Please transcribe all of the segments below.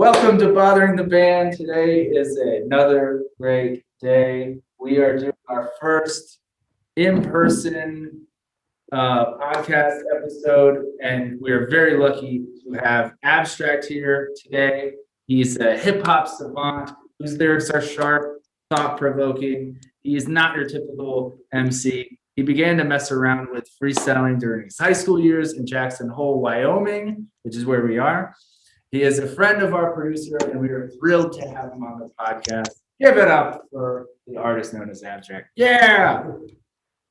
Welcome to Bothering the Band. Today is another great day. We are doing our first in-person podcast episode, and we're very lucky to have Abstract here today. He's a hip-hop savant whose lyrics are sharp, thought-provoking. He is not your typical MC. He began to mess around with freestyling during his high school years in Jackson Hole, Wyoming, which is where we are. He is a friend of our producer, and we are thrilled to have him on the podcast. Give it up for the artist known as Abstract. Yeah.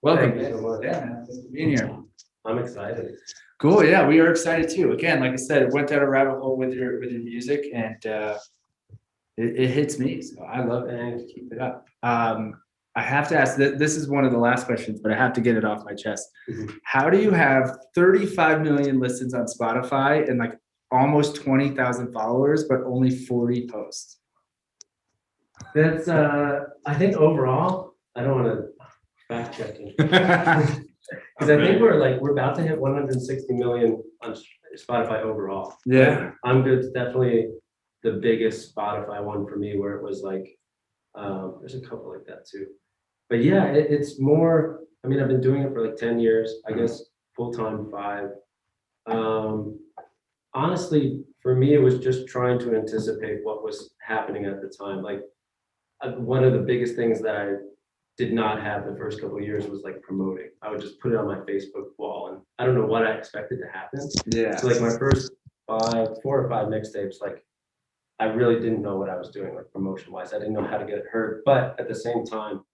Welcome. Thank you so much. Yeah, thanks for being here. I'm excited. Cool. Yeah, we are excited too. Again, like I said, it went down a rabbit hole with your music, and it hits me. So I love it, and keep it up. I have to ask. This is one of the last questions, but I have to get it off my chest. Mhm. How do you have 35 million listens on Spotify and like almost 20,000 followers, but only 40 posts? That's I think overall, I don't want to fact check it because I think we're about to hit 160 million on Spotify overall. Yeah. I'm good. It's definitely the biggest Spotify one for me, where it was like there's a couple like that too. But yeah, it's more. I mean, I've been doing it for like 10 years. I guess full time 5. Honestly, for me, it was just trying to anticipate what was happening at the time. Like one of the biggest things that I did not have the first couple of years was like promoting. I would just put it on my Facebook wall, and I don't know what I expected to happen. Yeah. So like my first 4 or 5 mixtapes, like I really didn't know what I was doing, like promotion wise. I didn't know how to get it heard. But at the same time,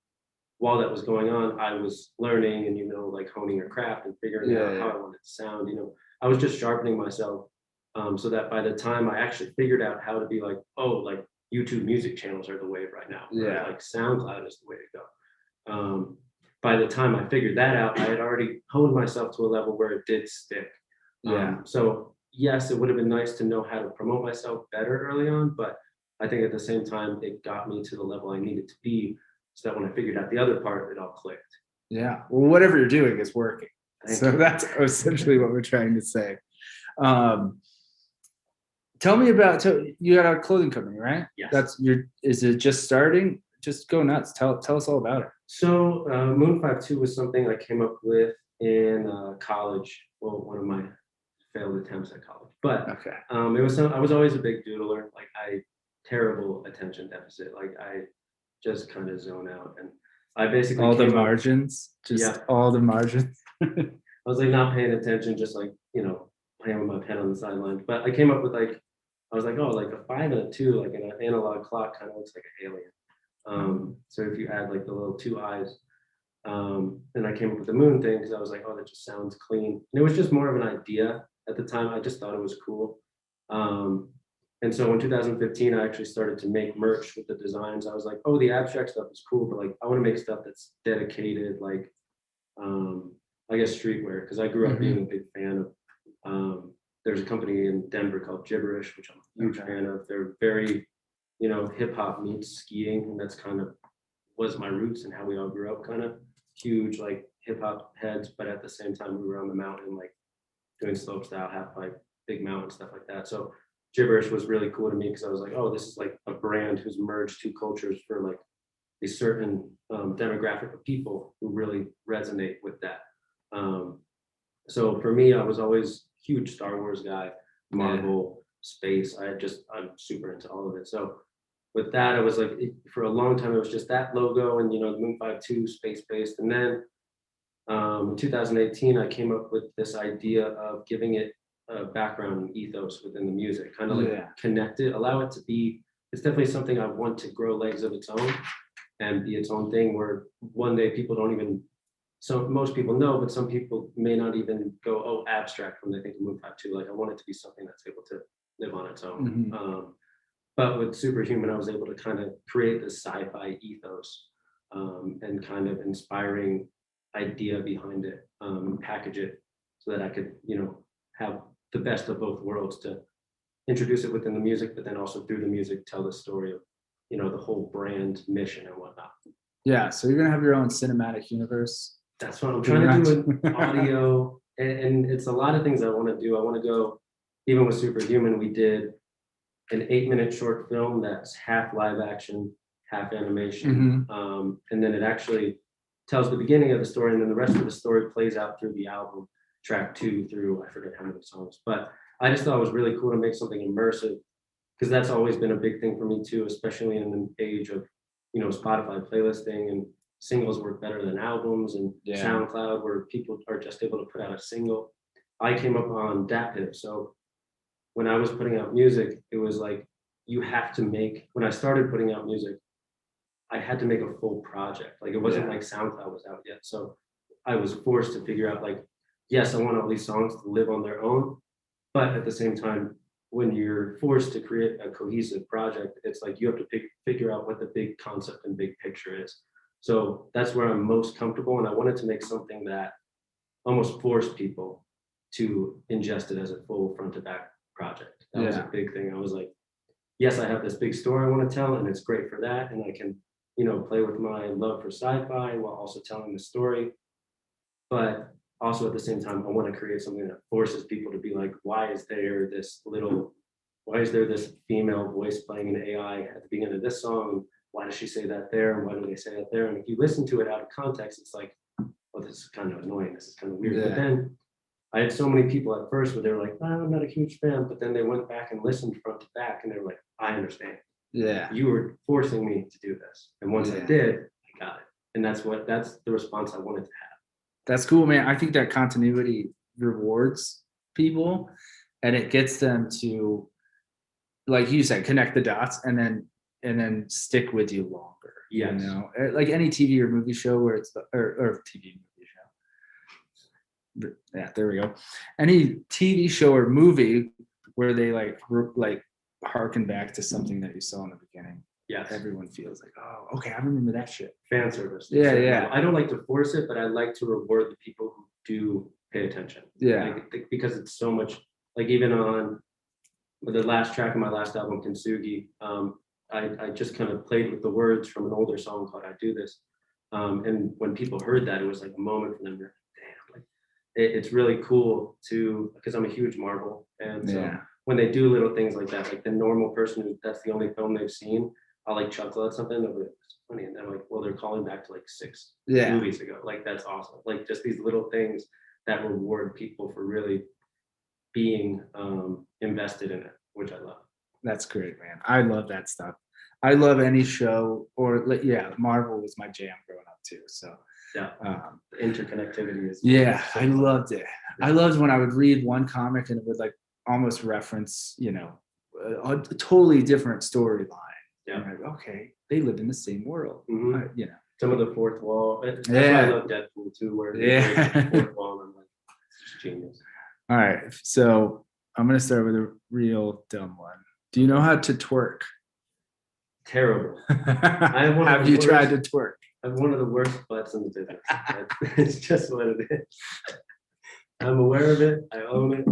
while that was going on, I was learning and like honing your craft and figuring out how I wanted to sound. I was just sharpening myself. So that by the time I actually figured out how to be like, like YouTube music channels are the wave right now. Yeah. Right? Like SoundCloud is the way to go. By the time I figured that out, I had already honed myself to a level where it did stick. Yeah. So yes, it would have been nice to know how to promote myself better early on, but I think at the same time, it got me to the level I needed to be, so that when I figured out the other part, it all clicked. Yeah. Well, whatever you're doing is working. Thank So you. that's essentially what we're trying to say. Tell me about, so you got a clothing company, right? Yes. Is it just starting? Just go nuts. Tell us all about it. So Moon 5.2 was something I came up with in college. Well, one of my failed attempts at college. But Okay. it was I was always a big doodler. Like terrible attention deficit. Like I just kind of zone out, and I basically All the came up- margins. Just Yeah. all the margins. I was like not paying attention, just like playing with my pen on the sidelines. But I came up with like I was like, like a 5 and a 2, like an analog clock kind of looks like an alien. So if you add like the little 2 eyes, and I came up with the moon thing because I was like, that just sounds clean. And it was just more of an idea at the time. I just thought it was cool. And so in 2015, I actually started to make merch with the designs. I was like, the abstract stuff is cool, but like I want to make stuff that's dedicated, like I guess streetwear, because I grew up being a big fan of there's a company in Denver called Gibberish, which I'm a huge fan of. They're very, hip hop meets skiing, and that's kind of was my roots and how we all grew up, kind of huge like hip hop heads, but at the same time we were on the mountain, like doing slope style, half pipe, big mountain stuff like that. So Gibberish was really cool to me because I was like, this is like a brand who's merged 2 cultures for like a certain demographic of people who really resonate with that. So for me, I was always huge Star Wars guy, Marvel, space. I'm super into all of it. So with that, I was like, for a long time, it was just that logo and, the Moon 5.2 space-based. And then in 2018, I came up with this idea of giving it a background and ethos within the music, kind of like connect it, allow it to be, it's definitely something I want to grow legs of its own and be its own thing, where one day people don't even, so most people know, but some people may not even go, abstract when they think of Moon 5.2. Like I want it to be something that's able to live on its own. But with Superhuman, I was able to kind of create this sci-fi ethos and kind of inspiring idea behind it, and package it so that I could, have the best of both worlds, to introduce it within the music, but then also through the music, tell the story of, the whole brand mission and whatnot. Yeah. So you're going to have your own cinematic universe. That's what I'm trying to do in audio. And it's a lot of things I want to do. I want to go, even with Superhuman, we did an 8-minute short film that's half live action, half animation. And then it actually tells the beginning of the story, and then the rest of the story plays out through the album, track 2 through, I forget how many songs. But I just thought it was really cool to make something immersive, because that's always been a big thing for me too, especially in the age of, Spotify playlisting, and singles work better than albums, and SoundCloud, where people are just able to put out a single. I came up on DatPiff. So when I was putting out music, it was like, when I started putting out music, I had to make a full project. Like, it wasn't like SoundCloud was out yet. So I was forced to figure out, like, yes, I want all these songs to live on their own, but at the same time, when you're forced to create a cohesive project, it's like you have to figure out what the big concept and big picture is. So that's where I'm most comfortable. And I wanted to make something that almost forced people to ingest it as a full front to back project. That was a big thing. I was like, yes, I have this big story I want to tell, and it's great for that. And I can, play with my love for sci-fi while also telling the story. But also at the same time, I want to create something that forces people to be like, why is there this female voice playing an AI at the beginning of this song? Why does she say that there? And why do they say that there? And if you listen to it out of context, it's like, well, this is kind of annoying. This is kind of weird. But then I had so many people at first where they were like, I'm not a huge fan. But then they went back and listened front to back, and they were like, I understand. Yeah. You were forcing me to do this. And once I did, I got it. And that's the response I wanted to have. That's cool, man. I think that continuity rewards people, and it gets them to, like you said, connect the dots and then stick with you longer. Yes. Like any TV or movie show where it's or TV movie show. Yeah, there we go. Any TV show or movie where they like harken back to something that you saw in the beginning. Yes. Everyone feels like, oh, okay, I remember that shit. Fan service. Yeah. I don't like to force it, but I like to reward the people who do pay attention. Yeah. Because it's so much, like, even on the last track of my last album, Kintsugi, I just kind of played with the words from an older song called I Do This. And when people heard that, it was like a moment for them. They're like, damn, like it's really cool because I'm a huge Marvel. And so when they do little things like that, like the normal person who that's the only film they've seen, I'll like chuckle at something. They'll be like, it's funny. And then like, well, they're calling back to like 6 movies ago. Like, that's awesome. Like, just these little things that reward people for really being invested in it, which I love. That's great, man. I love that stuff. I love any show, or Marvel was my jam growing up too. So the interconnectivity is. I loved it. I loved when I would read one comic and it would like almost reference, a totally different storyline. Yeah. Like, okay, they live in the same world. Some of the fourth wall. That's why I love Deadpool too, where the fourth wall, and I'm like, it's just genius. All right, so I'm gonna start with a real dumb one. Do you know how to twerk? Terrible. Have you tried to twerk? I have one of the worst butts in the business. It's just what it is. I'm aware of it. I own it.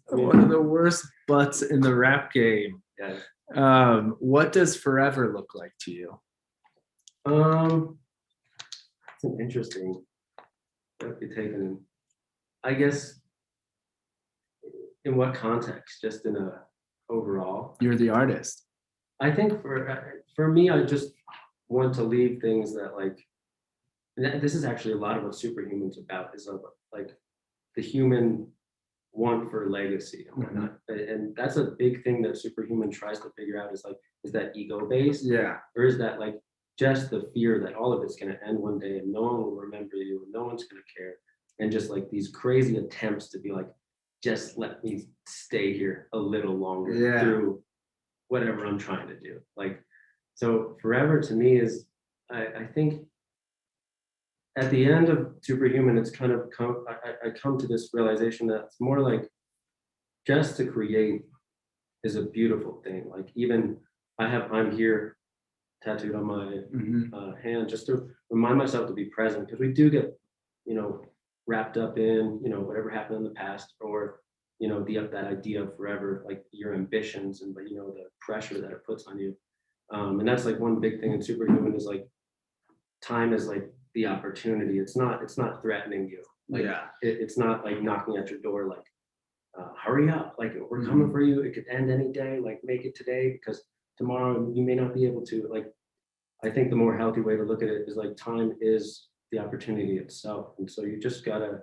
One of the worst butts in the rap game. Yeah. What does forever look like to you? It's an interesting. That'd be taken. I guess. In what context? Just in a overall. You're the artist. I think for me, I just want to leave things that like. And this is actually a lot of what Superhuman's about. Is like the human want for legacy and whatnot. And that's a big thing that Superhuman tries to figure out, is that ego based? Yeah. Or is that like just the fear that all of it's going to end one day and no one will remember you and no one's going to care, and just like these crazy attempts to be like, just let me stay here a little longer through whatever I'm trying to do. Like, so forever to me is, I think at the end of Superhuman, it's kind of I come to this realization that it's more like just to create is a beautiful thing. Like, even I'm here tattooed on my hand, just to remind myself to be present, because we do get, wrapped up in, whatever happened in the past, or, that idea of forever, like your ambitions and, the pressure that it puts on you. And that's like one big thing in Superhuman is like, time is like the opportunity. It's not threatening you. Like, it's not like knocking at your door, like, hurry up, like we're coming for you. It could end any day. Like make it today because tomorrow you may not be able to. Like I think the more healthy way to look at it is like time is the opportunity itself, and so you just gotta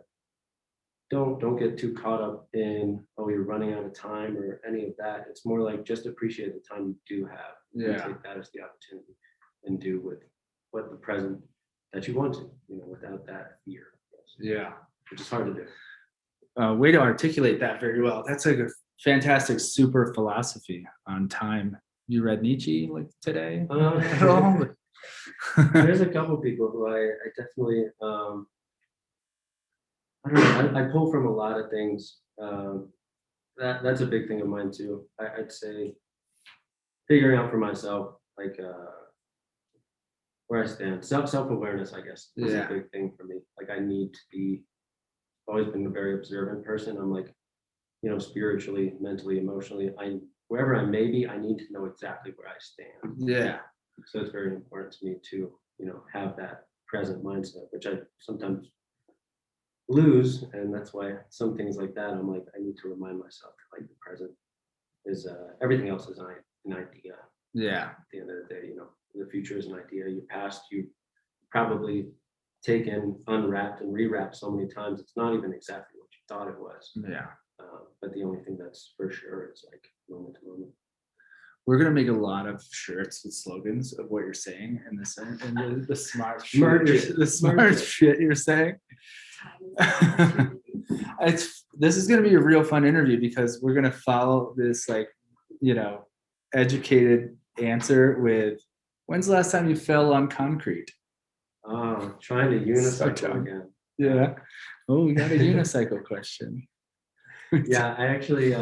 don't get too caught up in, oh, you're running out of time or any of that. It's more like just appreciate the time you do have and take that as the opportunity and do with what the present that you want to, without that fear. Yeah. Which is hard to do. Way to articulate that very well. That's like a fantastic super philosophy on time. You read Nietzsche like today at all? There's a couple people who I definitely I don't know. I pull from a lot of things. That's a big thing of mine too. I'd say figuring out for myself, like where I stand. Self-awareness, I guess, is a big thing for me. Like I need to be, always been a very observant person. I'm like, spiritually, mentally, emotionally, wherever I may be, I need to know exactly where I stand. Yeah. So it's very important to me to, have that present mindset, which I sometimes lose. And that's why some things like that, I'm like, I need to remind myself that like the present is everything else is an idea. Yeah. At the end of the day, the future is an idea. Your past, you probably taken, unwrapped, and rewrapped so many times. It's not even exactly what you thought it was. Yeah. But the only thing that's for sure is like moment to moment. We're gonna make a lot of shirts with slogans of what you're saying and the smart shit, the smart shit you're saying. This is gonna be a real fun interview because we're gonna follow this like, educated answer with, when's the last time you fell on concrete? Oh, trying to unicycle again. Yeah. Oh, we got a unicycle question. Yeah, I actually,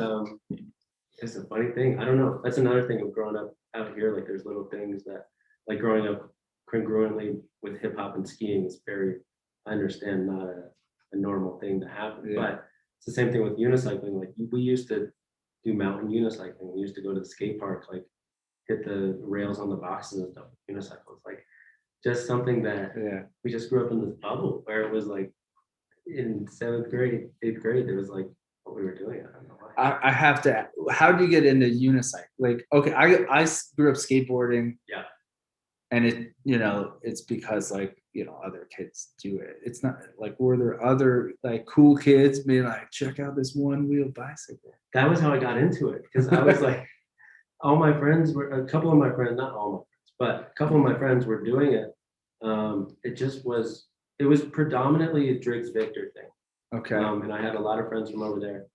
it's a funny thing. I don't know. That's another thing of growing up out here. Like there's little things that, like growing up congruently with hip hop and skiing is very, I understand, not a normal thing to happen. Yeah. But it's the same thing with unicycling. Like we used to do mountain unicycling. We used to go to the skate park, like hit the rails on the boxes and stuff with unicycles. Like just something that we just grew up in this bubble where it was like in 7th grade, 8th grade, it was like what we were doing. I don't know why. I have to, how do you get into unicycle? Like, okay, I grew up skateboarding. Yeah. And it, it's because like, other kids do it. It's not like, were there other like cool kids being like, check out this one wheel bicycle? That was how I got into it. Because I was like, all my friends were, a couple of my friends, not all my friends, but a couple of my friends were doing it. It was predominantly a Driggs Victor thing. Okay. And I had a lot of friends from over there.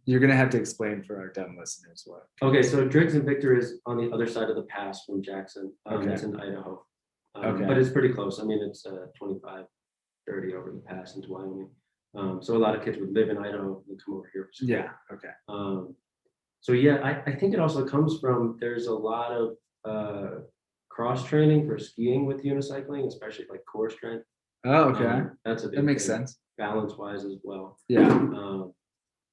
You're gonna have to explain for our dumb listeners what. Okay, so Driggs and Victor is on the other side of the pass from Jackson. It's in Idaho. But it's pretty close. I mean, it's 25, 30 over the pass into Wyoming. So a lot of kids would live in Idaho and come over here for school. Yeah. Okay. So yeah, I think it also comes from, there's a lot of cross training for skiing with unicycling, especially like core strength. Oh, okay. That's a big that makes thing, sense. balance wise as well. Yeah.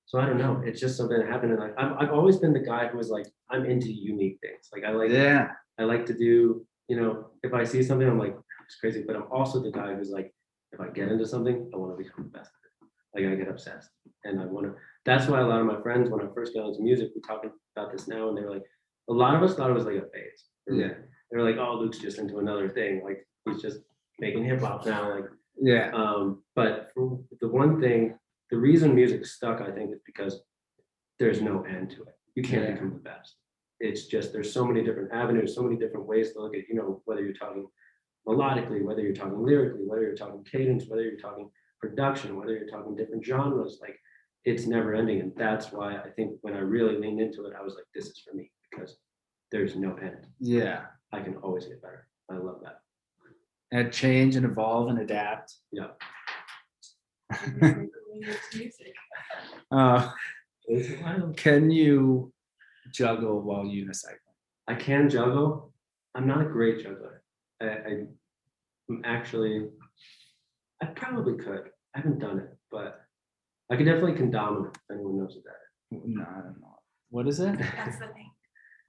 So I don't know. It's just something that happened, and I've always been the guy who was like, I'm into unique things. Like I like to do, if I see something, I'm like, it's crazy. But I'm also the guy who's like, if I get into something, I want to become the best at it. Like I get obsessed, and I want to. That's why a lot of my friends, when I first got into music, we talking about this now, and they were like, a lot of us thought it was like a phase. Yeah. They were like, oh, Luke's just into another thing. Like he's just making hip hop now. Like yeah. But for the one thing, the reason music stuck, I think, is because there's no end to it. You can't become the best. It's just, there's so many different avenues, so many different ways to look at, whether you're talking melodically, whether you're talking lyrically, whether you're talking cadence, whether you're talking production, whether you're talking different genres, like it's never ending. And that's why I think when I really leaned into it, I was like, this is for me, because there's no end. Yeah. I can always get better. I love that. And change and evolve and adapt. Yeah. Can you juggle while unicycling? I can juggle. I'm not a great juggler. I'm actually, I probably could. I haven't done it, but I could definitely condominate if anyone knows that. No, I don't know. What is it? That's the thing.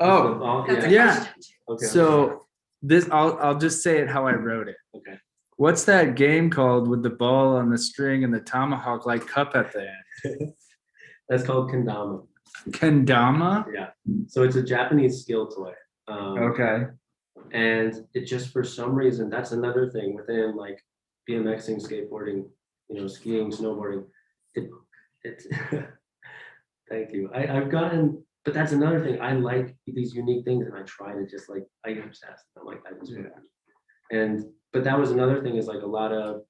Oh, Yeah. Okay. So this, I'll just say it how I wrote it. Okay. What's that game called with the ball on the string and the tomahawk like cup at the end? That's called kendama. Kendama? Yeah. So it's a Japanese skill toy. Okay. And it just for some reason, that's another thing within like BMXing, skateboarding, skiing, snowboarding. It's thank you. I've gotten, but that's another thing. I like these unique things and I try to just like I get obsessed. I'm like, I just and but that was another thing is like a lot of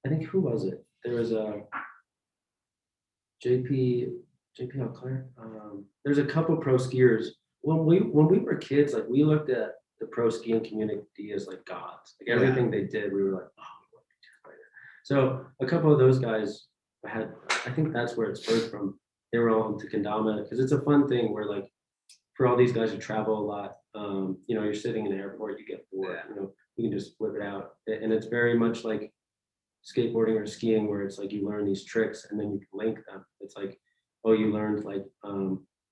I think who was it? There was a JP Alclair. There's a couple pro skiers. When we were kids, like we looked at the pro skiing community as like gods. Like everything they did, we were like, oh, we want to be just like that. So a couple of those guys I think that's where it spurred from. They were all into kendama because it's a fun thing where like for all these guys who travel a lot, you're sitting in the airport, you get bored, you can just whip it out. And it's very much like skateboarding or skiing where it's like you learn these tricks and then you can link them. It's like, oh, you learned like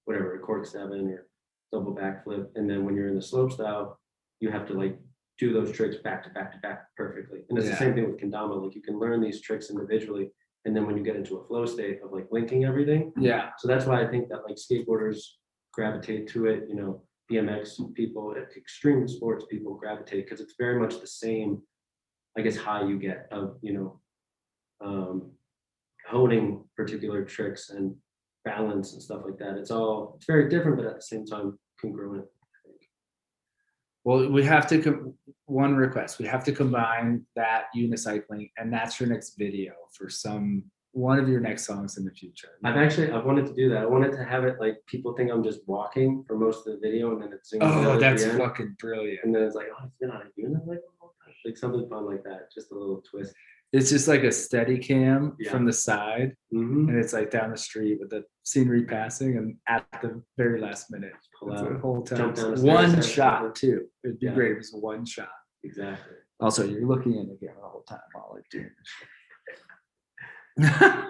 whatever, a cork 7 or double backflip. And then when you're in the slope style, you have to like do those tricks back to back to back perfectly. And it's the same thing with kendama. Like you can learn these tricks individually. And then when you get into a flow state of like linking everything. Yeah. So that's why I think that like skateboarders gravitate to it, BMX people, extreme sports people gravitate because it's very much the same, I guess, high you get of, honing particular tricks and balance and stuff like that. It's very different, but at the same time congruent. Well, we have to one request. We have to combine that unicycling, and that's your next video for one of your next songs in the future. I've wanted to do that. I wanted to have it like people think I'm just walking for most of the video, and then it's that's fucking brilliant. And then it's like, oh, it's been on a unit like something fun like that, just a little twist. It's just like a steady cam from the side, and it's like down the street with the scenery passing, and at the very last minute, pull out the whole time. One shot too. It'd be great if it was one shot. Exactly. Also, you're looking in the camera the whole time while like doing this shit.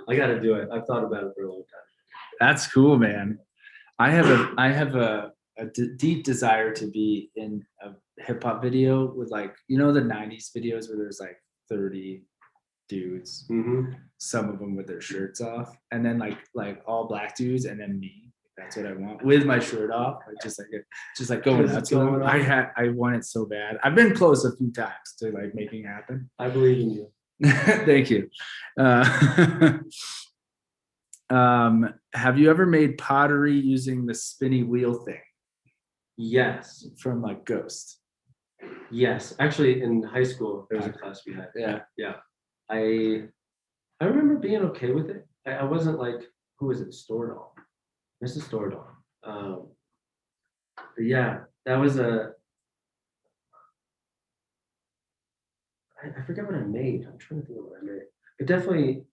I got to do it. I've thought about it for a long time. That's cool, man. I have a deep desire to be in a hip hop video with like the 90s videos where there's like 30 dudes, some of them with their shirts off, and then like all black dudes, and then me. That's what I want with my shirt off, like just like going nuts. I want it so bad. I've been close a few times to like making it happen. I believe in you. Thank you. Have you ever made pottery using the spinny wheel thing? Yes. From like Ghost. Yes, actually, in high school there was a class we had. Yeah. I remember being okay with it. I wasn't like, who was it? Stordahl. Mrs. Stordahl. But yeah, that was I forget what I made. I'm trying to think of what I made. But definitely,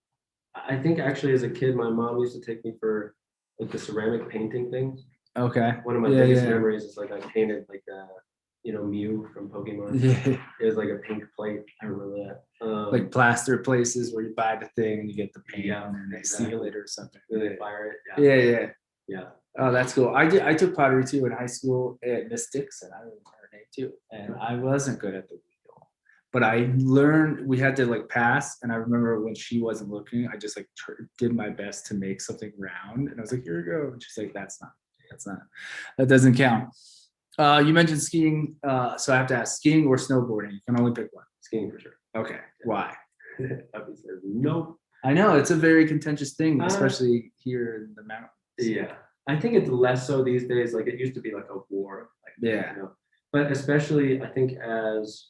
I think actually as a kid, my mom used to take me for like the ceramic painting things. Okay. One of my biggest memories is like I painted like Mew from Pokemon. Yeah. It was like a pink plate. I remember that. Like plaster places where you buy the thing and you get the paint and they seal it or something. Then they fire it. Yeah. Oh, that's cool. I took pottery too in high school at Mystics, and I remember her name too. And I wasn't good at the wheel, but I learned. We had to like pass, and I remember when she wasn't looking, I just like did my best to make something round, and I was like, "Here we go." And she's like, "That doesn't count." You mentioned skiing, so I have to ask: skiing or snowboarding? You can only pick one. Skiing for sure. Okay. Why? Obviously, nope. I know it's a very contentious thing, especially here in the mountains. Yeah, I think it's less so these days. Like it used to be like a war. But especially I think as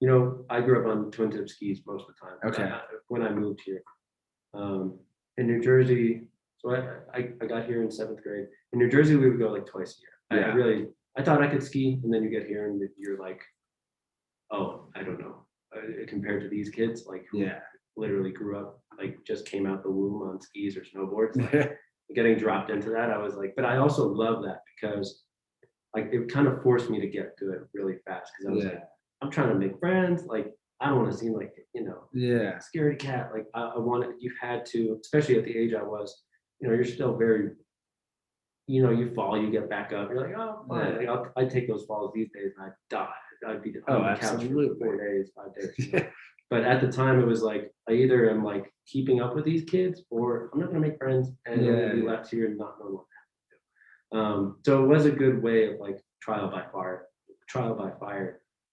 I grew up on twin tip skis most of the time. Okay. When I moved here, in New Jersey, so I got here in 7th grade. In New Jersey, we would go like twice a year. I thought I could ski, and then you get here and you're like, oh, I don't know. Compared to these kids, like who literally grew up, like just came out the womb on skis or snowboards, like, getting dropped into that, I was like, but I also love that because like it kind of forced me to get good really fast because I was like, I'm trying to make friends. Like I don't want to seem like scaredy cat. Like I wanted, you had to, especially at the age I was, you're still very, you fall, you get back up. You're like, oh, fine. Like, I take those falls these days and I'd die. I'd be on the couch for 4 days, 5 days. But at the time, it was like I either am like keeping up with these kids, or I'm not gonna make friends and I'm gonna be Yeah. left here and not knowing what to do. So it was a good way of like trial by fire,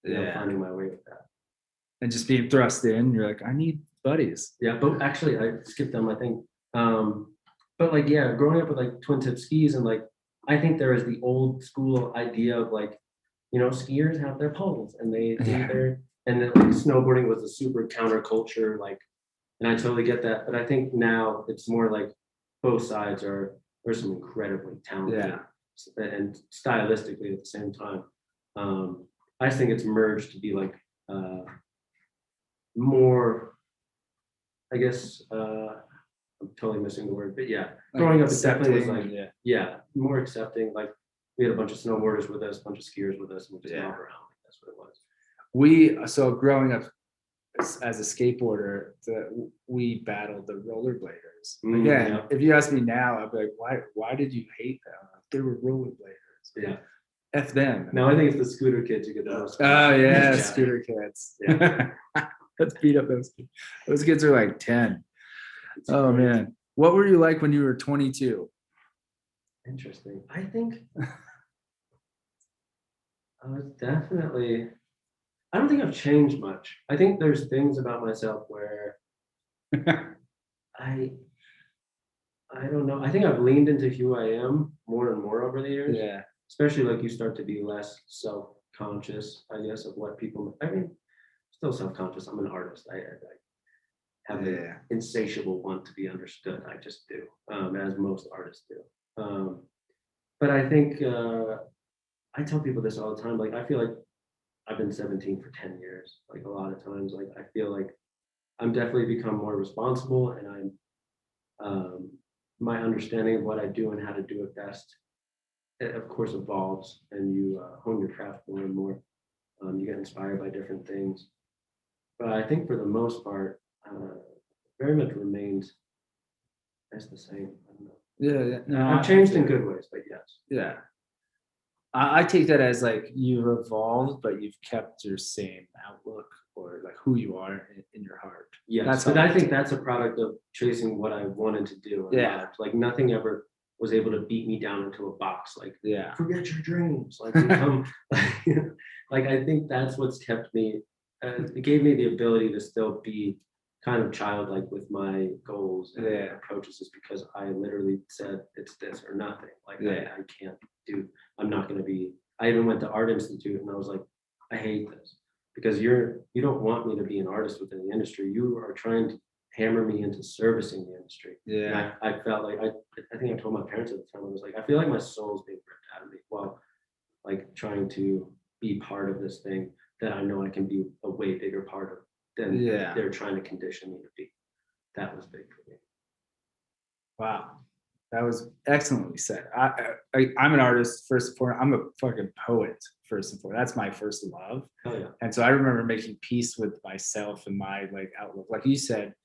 finding my way with that. And just being thrust in, you're like, I need buddies. Yeah, but actually I skipped on my thing. But like, yeah, growing up with like twin tip skis and like, I think there is the old school idea of like, skiers have their poles and they do Yeah. and then like snowboarding was a super counterculture, like, and I totally get that. But I think now it's more like both sides there's some incredibly talented and stylistically at the same time. I just think it's merged to be like more, I guess, I'm totally missing the word, but yeah, growing up, it definitely was like, more accepting. Like we had a bunch of snowboarders with us, a bunch of skiers with us, and we just mob around. That's what it was. So growing up as a skateboarder, we battled the rollerbladers. Again, if you ask me now, I'd be like, why did you hate them? They were rollerbladers. Yeah. F them. No, I think it's the scooter kids who get the most. Oh yeah, scooter kids. Yeah. Let's beat up those kids. Those kids are like 10. Oh man. What were you like when you were 22? Interesting. I think I was definitely, I don't think I've changed much. I think there's things about myself where I don't know. I think I've leaned into who I am more and more over the years. Yeah. Especially like you start to be less self-conscious, I guess, of what people, I mean, still self-conscious. I'm an artist. I have an insatiable want to be understood. I just do, as most artists do. But I think I tell people this all the time. Like, I feel like I've been 17 for 10 years. Like a lot of times, like I feel like I'm definitely become more responsible, and my understanding of what I do and how to do it best, it of course evolves, and you hone your craft more and more. You get inspired by different things. But I think for the most part, very much remains as the same. I don't know. Yeah. No, I've changed in good ways, but yes. Yeah. I take that as like you've evolved, but you've kept your same outlook or like who you are in your heart. Yes, but I think that's a product of chasing what I wanted to do. Like nothing ever was able to beat me down into a box. Like, forget your dreams. Like become, like I think that's what's kept me. It gave me the ability to still be kind of childlike with my goals and approaches, is because I literally said it's this or nothing. Like I can't do. I'm not going to be. I even went to Art Institute and I was like, I hate this, because you don't want me to be an artist within the industry. You are trying to hammer me into servicing the industry. Yeah. And I felt like I think I told my parents at the time, I was like, I feel like my soul's being ripped out of me while like trying to be part of this thing that I know I can be a way bigger part of than they're trying to condition me to be. That was big for me. Wow. That was excellently said. I'm an artist first and foremost. I'm a fucking poet first and foremost. That's my first love. Oh yeah. And so I remember making peace with myself and my like outlook. Like you said,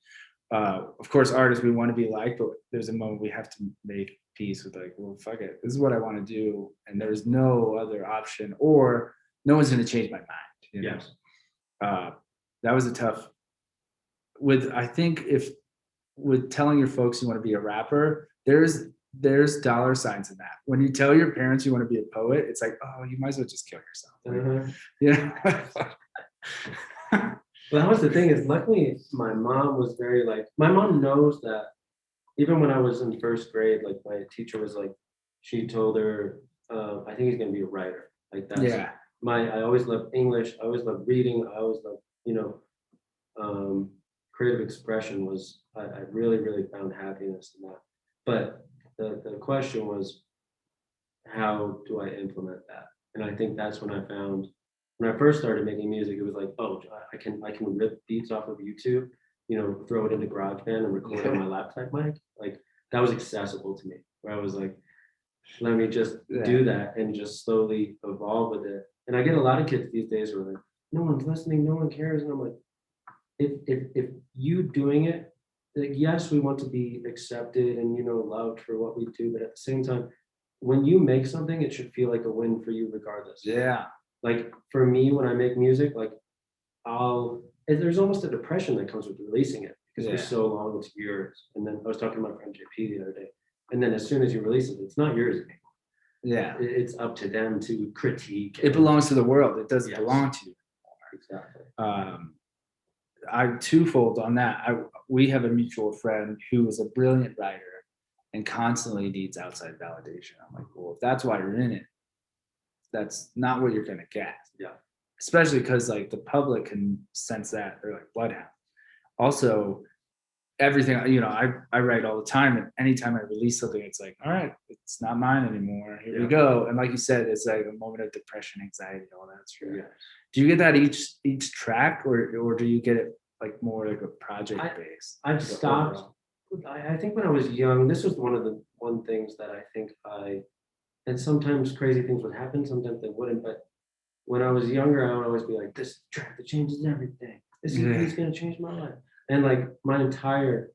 of course, artists we want to be like, but there's a moment we have to make peace with like, well, fuck it. This is what I want to do, and there's no other option, or no one's going to change my mind. You know? Yes. That was a tough. I think if with telling your folks you want to be a rapper, there's dollar signs in that. When you tell your parents you want to be a poet, it's like, oh, you might as well just kill yourself. Well, that was the thing, is luckily my mom was very like, my mom knows that even when I was in first grade, like my teacher was like, she told her, I think he's gonna be a writer. Like that's I always loved English, I always loved reading, I always loved, creative expression was, I really, really found happiness in that. But the question was, how do I implement that? And I think that's when I found, when I first started making music, it was like, oh, I can rip beats off of YouTube, throw it into GarageBand and record on my laptop mic. Like that was accessible to me, where I was like, let me just do that and just slowly evolve with it. And I get a lot of kids these days who are like, no one's listening, no one cares. And I'm like, if you doing it, like, yes, we want to be accepted and, loved for what we do, but at the same time, when you make something, it should feel like a win for you regardless. Yeah. Like for me, when I make music, like there's almost a depression that comes with releasing it, because Yeah. for so long it's yours. And then I was talking to my friend JP the other day, and then as soon as you release it, it's not yours anymore. Yeah. It's up to them to critique. It belongs to the world. It doesn't Yes. belong to you. Exactly. I'm twofold on that. We have a mutual friend who is a brilliant writer and constantly needs outside validation. I'm like, well, if that's why you're in it, that's not what you're gonna get. Yeah. Especially because like the public can sense that, or like bloodhound. Also, everything, I write all the time, and anytime I release something, it's like, all right, it's not mine anymore. Here we Yeah. go. And like you said, it's like a moment of depression, anxiety, all that shit. Yeah. Do you get that each track, or do you get it like more like a project based? I've stopped. I think when I was young, this was one of the things that I think and sometimes crazy things would happen, sometimes they wouldn't. But when I was younger, I would always be like, this track that changes everything. This is gonna change my life. And like my entire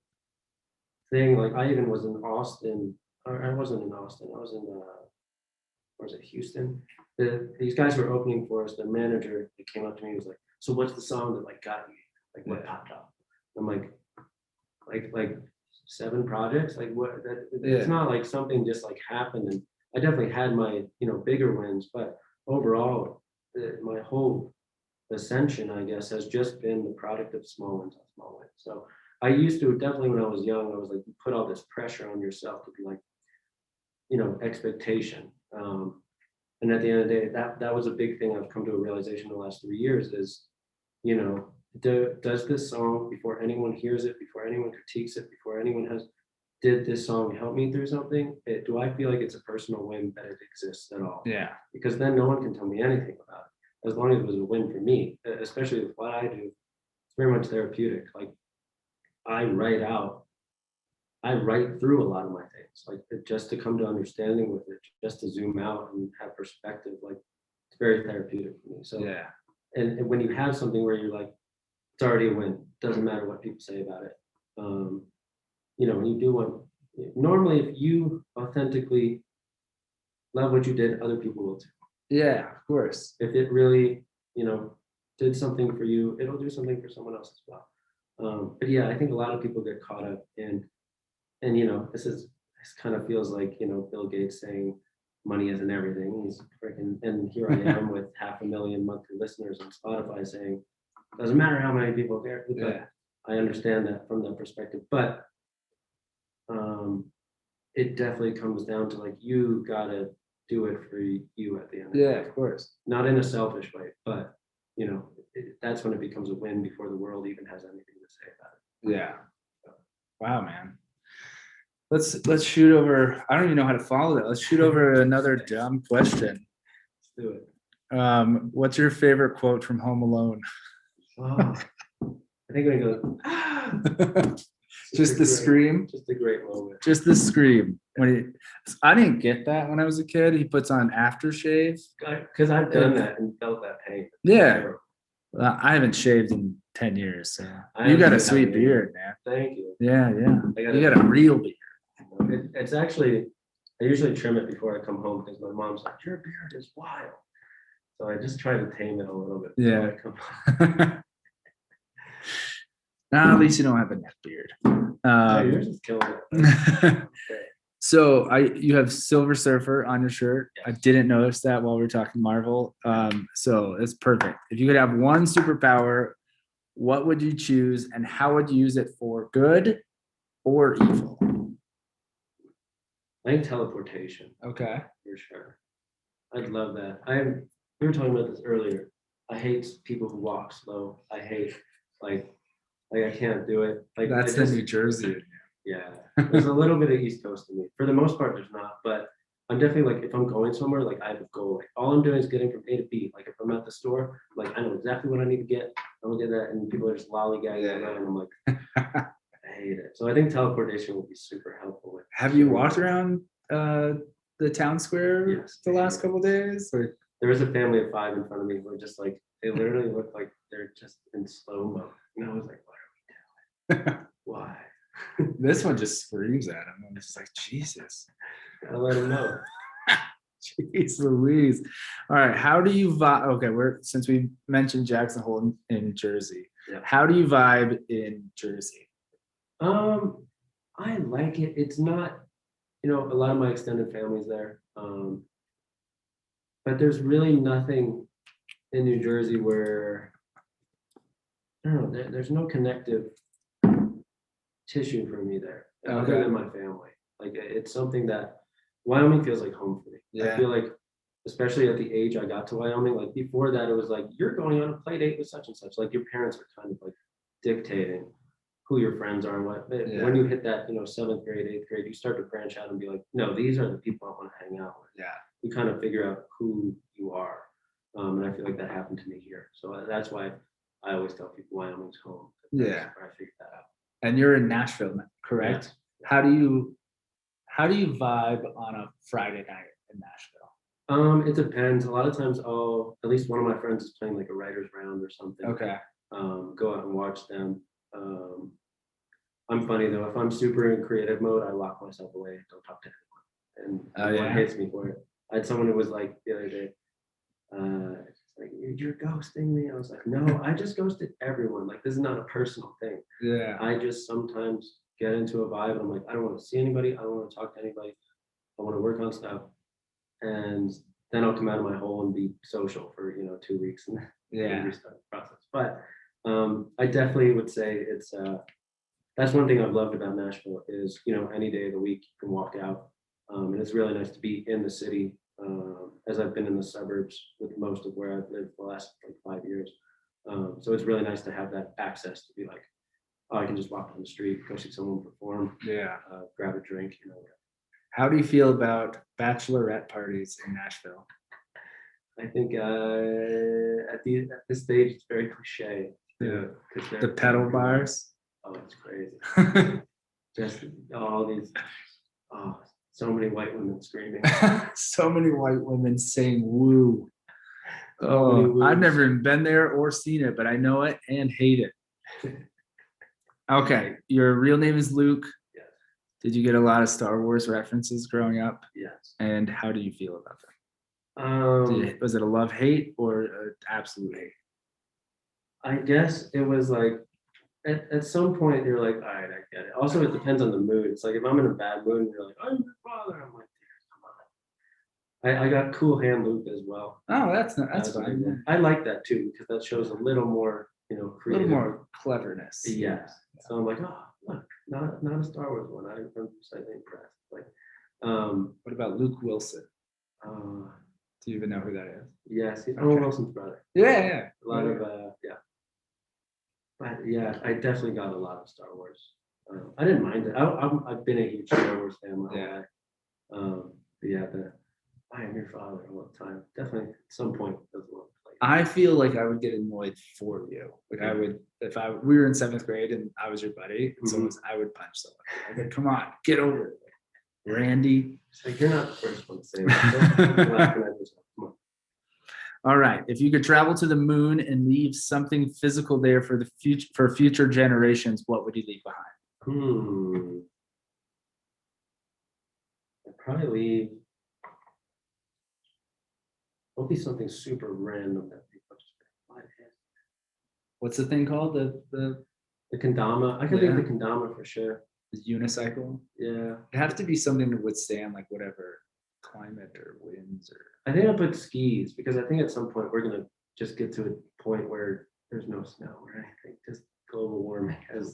thing, like I even was in Austin, or I wasn't in Austin, I was in or was it Houston? These guys were opening for us. The manager, he came up to me, he was like, so what's the song that like got you? Like what popped up? I'm like 7 projects, like what it's not like something just like happened. And I definitely had my bigger wins, but overall my whole ascension, I guess, has just been the product of small wins on small wins. So I used to, definitely when I was young, I was like, you put all this pressure on yourself to be like, expectation. And at the end of the day, that was a big thing I've come to a realization in the last 3 years is, does this song, before anyone hears it, before anyone critiques it, before anyone did this song help me through something? Do I feel like it's a personal win that it exists at all? Yeah. Because then no one can tell me anything about it. As long as it was a win for me, especially with what I do, it's very much therapeutic. Like I write through a lot of my things, like just to come to understanding with it, just to zoom out and have perspective. Like it's very therapeutic for me. So Yeah. And when you have something where you're like, it's already a win, doesn't matter what people say about it. When you do one, normally if you authentically love what you did, other people will too. Yeah, of course. If it really, did something for you, it'll do something for someone else as well. But yeah, I think a lot of people get caught up in, and this kind of feels like, Bill Gates saying money isn't everything. He's freaking, and here I am with 500,000 monthly listeners on Spotify saying, doesn't matter how many people there. Yeah. I understand that from that perspective, but it definitely comes down to like, you gotta do it for you at the end of the day. Of course. Not in a selfish way, but that's when it becomes a win before the world even has anything to say about it. Yeah. Wow, man. Let's shoot over. I don't even know how to follow that. Let's shoot over another dumb question. Let's do it. What's your favorite quote from Home Alone? Oh, I think I go. Just the scream. Just a great moment. Just the scream. I didn't get that when I was a kid. He puts on aftershave. Because I've done that and felt that pain. Yeah. I haven't shaved in 10 years, so you got a sweet beard, man. Thank you. Yeah. You got a real beard. It's actually, I usually trim it before I come home because my mom's like, your beard is wild. So I just try to tame it a little bit. Yeah. I come home. Nah, at least you don't have a neck beard. Yours is killing it. So you have Silver Surfer on your shirt. Yes. I didn't notice that while we were talking Marvel. So it's perfect. If you could have one superpower, what would you choose and how would you use it for good or evil? I think teleportation. Okay. For sure. I'd love that. We were talking about this earlier. I hate people who walk slow. I hate like I can't do it. Like That's the New Jersey. Yeah. There's a little bit of East Coast in me. For the most part, there's not, but I'm definitely like, if I'm going somewhere, like I have a goal. Like all I'm doing is getting from A to B. Like if I'm at the store, like I know exactly what I need to get. I'm gonna get that, and people are just lollygagging around. And I'm like, I hate it. So I think teleportation would be super helpful. Have you walked around the town square Yes. the last couple of days? Or? There was a family of 5 in front of me who were just like, they literally look like they're just in slow-mo. And I was like, what are we doing? Why? This one just screams at him. I'm just like, Jesus. I let him know. Jeez Louise. All right. How do you vibe? Okay, since we mentioned Jackson Hole in Jersey. Yeah. How do you vibe in Jersey? I like it. It's not, a lot of my extended family's there. But there's really nothing in New Jersey where, I don't know, there's no connective tissue for me there, other than my family. Like it's something that Wyoming feels like home for me. I feel like, especially at the age I got to Wyoming, like before that, it was like, you're going on a play date with such and such. Like your parents are kind of like dictating who your friends are and what. When you hit that, 7th grade, 8th grade, you start to branch out and be like, no, these are the people I want to hang out with. Yeah. You kind of figure out who you are. And I feel like that happened to me here. So that's why I always tell people Wyoming's home. That's where I figured that out. And you're in Nashville, correct? Yeah. How do you vibe on a Friday night in Nashville? It depends. A lot of times, at least one of my friends is playing like a writer's round or something. Okay. Go out and watch them. I'm funny though. If I'm super in creative mode, I lock myself away. Don't talk to anyone. And everyone hates me for it. I had someone who was like the other day, like, you're ghosting me. I was like, no, I just ghosted everyone. Like, this is not a personal thing. Yeah. I just sometimes get into a vibe and I'm like, I don't want to see anybody. I don't want to talk to anybody. I want to work on stuff. And then I'll come out of my hole and be social for, 2 weeks and then restart the process. But I definitely would say it's, that's one thing I've loved about Nashville is, any day of the week you can walk out. And it's really nice to be in the city, as I've been in the suburbs with most of where I've lived the last 5 years. So it's really nice to have that access to be like, I can just walk down the street, go see someone perform, grab a drink. How do you feel about bachelorette parties in Nashville? I think at this stage it's very cliche. Yeah, the pedal bars. Oh, it's crazy. Just all these. Oh, so many white women screaming. So many white women saying woo. Oh, I've never even been there or seen it, but I know it and hate it. Okay, your real name is Luke. Yes. Did you get a lot of Star Wars references growing up? Yes. And how do you feel about them? Was it a love-hate or an absolute hate? I guess it was like, at some point you're like, all right, I get it. Also, it depends on the mood. It's like if I'm in a bad mood and you're like, I'm your father, I'm like, come on. I got Cool Hand Luke as well. Oh, that's fine. Yeah. I like that too because that shows a little more, creative. A little more cleverness. Yes. So I'm like, oh, look, not a Star Wars one. I'm slightly impressed. Like, what about Luke Wilson? Do you even know who that is? Yes, he's Owen Wilson's brother. Yeah. A lot of But yeah, I definitely got a lot of Star Wars. I didn't mind it. I've been a huge Star Wars fan my whole life. But I am your father all the time. Definitely at some point doesn't want to play. I feel like I would get annoyed for you. Like I would, if we were in 7th grade and I was your buddy, and I would punch someone. I'd like, come on, get over it, Randy. So you're not the first one to say that. All right. If you could travel to the moon and leave something physical there for the future, for future generations, what would you leave behind? I'd probably leave. It'll be something super random that people just like, what's the thing called? The kendama. I could leave the kendama for sure. The unicycle. Yeah. It has to be something to withstand like whatever climate or winds or. I think I'll put skis because I think at some point we're gonna just get to a point where there's no snow or anything, just global warming and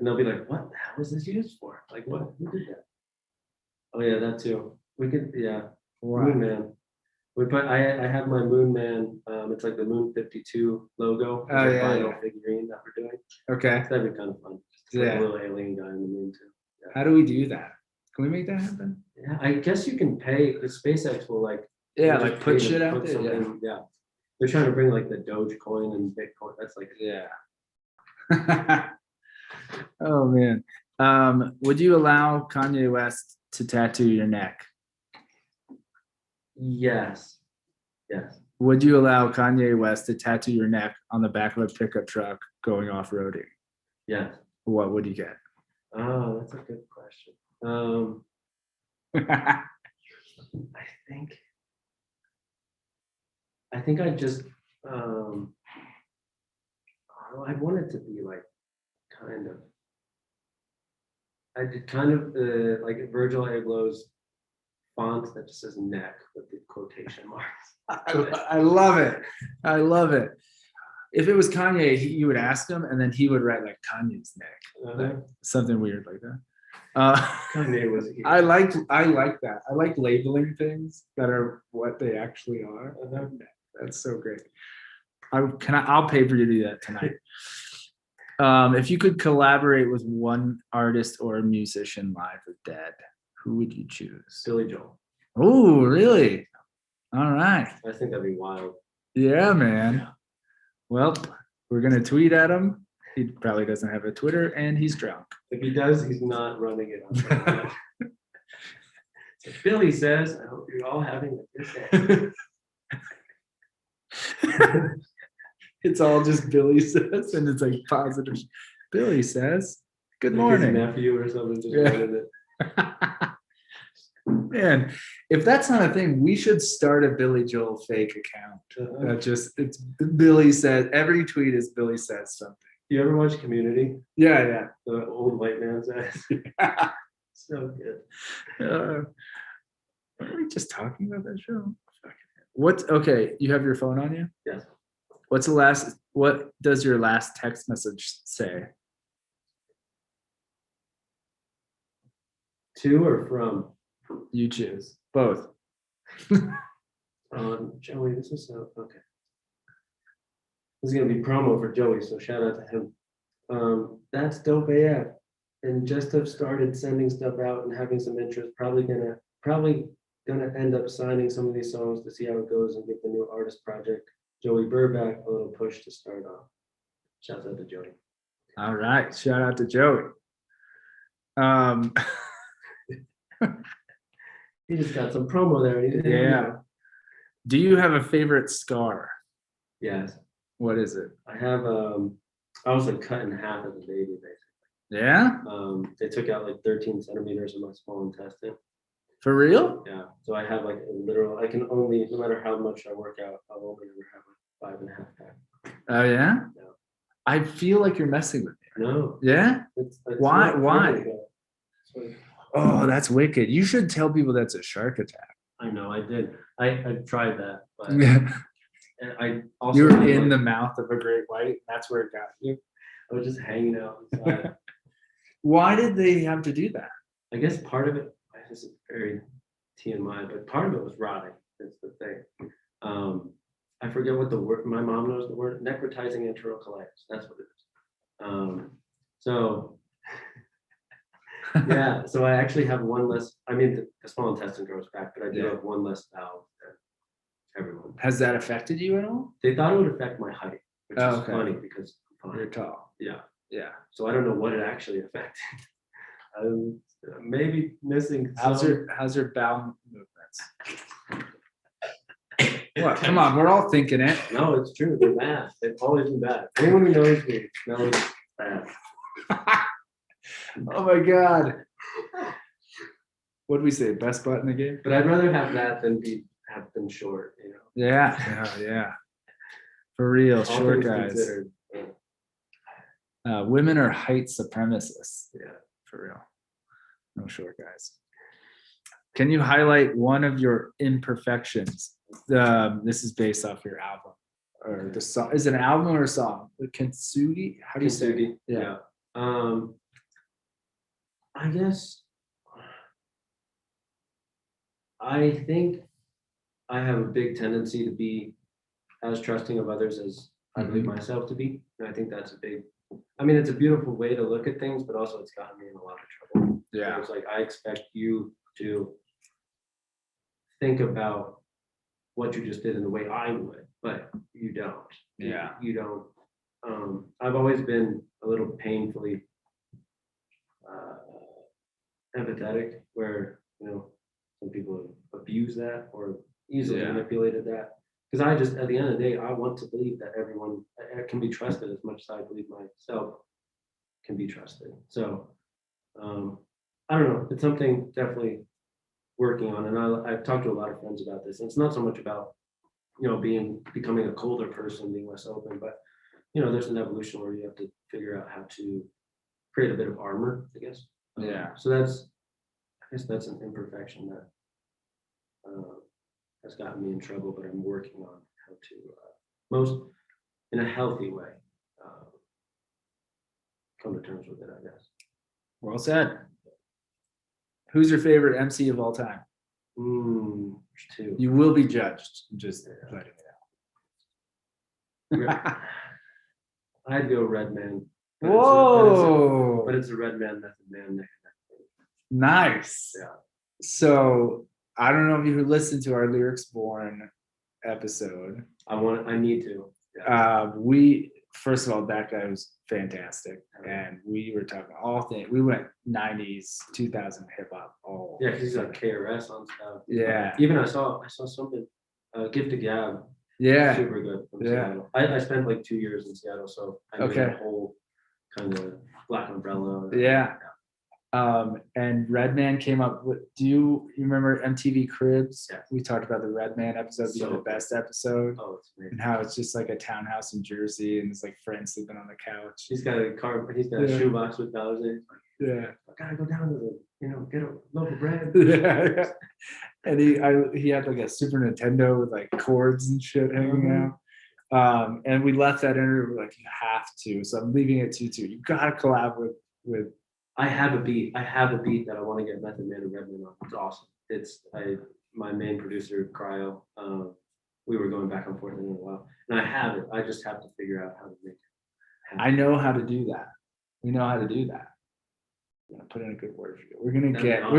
they'll be like, what the hell is this used for? Like what? Who did that? Oh yeah, that too. We could, Moon Man. I have my Moon Man. It's like the Moon 52 logo. Oh yeah, vinyl figurine that we're doing. Okay. That'd be kind of fun. Just like a little alien guy in the moon too. Yeah. How do we do that? Can we make that happen? Yeah, I guess you can pay. The SpaceX will like. Yeah, like put shit out there. Yeah. They're trying to bring like the Dogecoin and Bitcoin. That's like Oh man. Would you allow Kanye West to tattoo your neck? Yes. Would you allow Kanye West to tattoo your neck on the back of a pickup truck going off-roading? Yes. What would you get? Oh, that's a good question. I think I just I want it to be like kind of I did kind of like Virgil Abloh's font that just says neck with the quotation marks. I love it. I love it. If it was Kanye, you would ask him, and then he would write like Kanye's neck, like something weird like that. Kanye was. I like that. I like labeling things that are what they actually are. That's so great. I'll pay for you to do that tonight. If you could collaborate with one artist or a musician, live or dead, who would you choose? Billy Joel. Oh, really? All right. I think that'd be wild. Yeah, man. Well, we're gonna tweet at him. He probably doesn't have a Twitter, and he's drunk. If he does, he's not running it on. So Billy says, "I hope you're all having a good day." It's all just Billy says, and it's like positive. Billy says, "Good morning." His nephew or something just running it. Man, if that's not a thing, we should start a Billy Joel fake account. That it's Billy says, every tweet is Billy says something. You ever watch Community? Yeah. The old white man says. So good. Are we just talking about that show? Okay, you have your phone on you? Yes. What does your last text message say? To or from? You choose. Both. Joey, this is okay. This is gonna be promo for Joey, so shout out to him. That's dope AF. And just have started sending stuff out and having some interest. Probably gonna end up signing some of these songs to see how it goes and give the new artist project, Joey Burback, a little push to start off. Shout out to Joey. All right. Shout out to Joey. He just got some promo there. Yeah. Do you have a favorite scar? Yes. What is it? I have I was like cut in half as a baby, basically. Yeah? They took out like 13 centimeters of my small intestine. For real? Yeah. So I have like a literal, I can only, no matter how much I work out, I'll only ever have like 5.5 pack. Oh yeah? Yeah. I feel like you're messing with me. No. Yeah? It's Why? like, Oh, that's wicked. You should tell people that's a shark attack. I know, I did. I tried that, but Yeah. and I also You're in the mouth of a great white. That's where it got you. I was just hanging out inside. Why did they have to do that? I guess part of it, this is very TMI, but part of it was rotting. That's the thing. I forget what the word, my mom knows the word, necrotizing enterocolitis. That's what it is. So yeah, so I actually have one less, I mean, the small intestine grows back, but I do have one less valve than everyone. Has that affected you at all? They thought it would affect my height, which is okay. funny because You're tall. Yeah. Yeah. So I don't know what it actually affected. Maybe missing. How's your bowel movements? What? Come on, we're all thinking it. No, it's true. They're bad. They've always been bad. Anyone who knows me knows bad. Oh my god. What did we say? Best butt in the game? But I'd rather have that than have them short, you know. Yeah. For real, All short things guys. considered, Women are height supremacists. yeah. For real. No short guys. Can you highlight one of your imperfections? This is based off your album or the song. Is it an album or a song? The Kintsugi? How do you say it? Kintsugi, Yeah. I guess I think I have a big tendency to be as trusting of others as I believe myself to be. And I think that's it's a beautiful way to look at things, but also it's gotten me in a lot of trouble. Yeah. It's like I expect you to think about what you just did in the way I would, but you don't. Yeah. You don't. I've always been a little painfully empathetic, where some people abuse that or easily manipulated that. Because I just, at the end of the day, I want to believe that everyone can be trusted as much as I believe myself can be trusted. So I don't know. It's something definitely working on, and I've talked to a lot of friends about this. And it's not so much about becoming a colder person, being less open, but there's an evolution where you have to figure out how to create a bit of armor, I guess. So that's, I guess that's an imperfection that has gotten me in trouble, but I'm working on how to most in a healthy way come to terms with it, I guess. Well said. Who's your favorite MC of all time? There's two. You will be judged. Just letting it out. I'd go Redman. Whoa! But it's a Redman Method Man. Nice. Yeah. So I don't know if you listened to our Lyrics Born episode. I need to. Yeah. First of all, that guy was fantastic, and we were talking all things. We went 90s, 2000 hip hop. All yeah, because he's like KRS on stuff. Yeah. Even I saw something. Gift to Gab. Yeah. Super good. From Seattle. I spent like 2 years in Seattle, so I know the whole kind of Black Umbrella. Yeah. And Redman came up with, do you remember MTV Cribs? Yeah. We talked about the Redman episode being the best episode. Oh, it's amazing. And how it's just like a townhouse in Jersey and there's like friends sleeping on the couch. He's got a shoebox with dollars in it. Yeah. I gotta go down to get a loaf of bread. Yeah. And he had like a Super Nintendo with like cords and shit hanging out. And we left that interview, we're like, you have to. So I'm leaving it to you too. You gotta collab with I have a beat that I want to get Method Man and Redman on. It's awesome. My main producer, Cryo. We were going back and forth in a while, and I have it. I just have to figure out how to make it happen. I know how to do that. We know how to do that. I'm gonna put in a good word for you. We're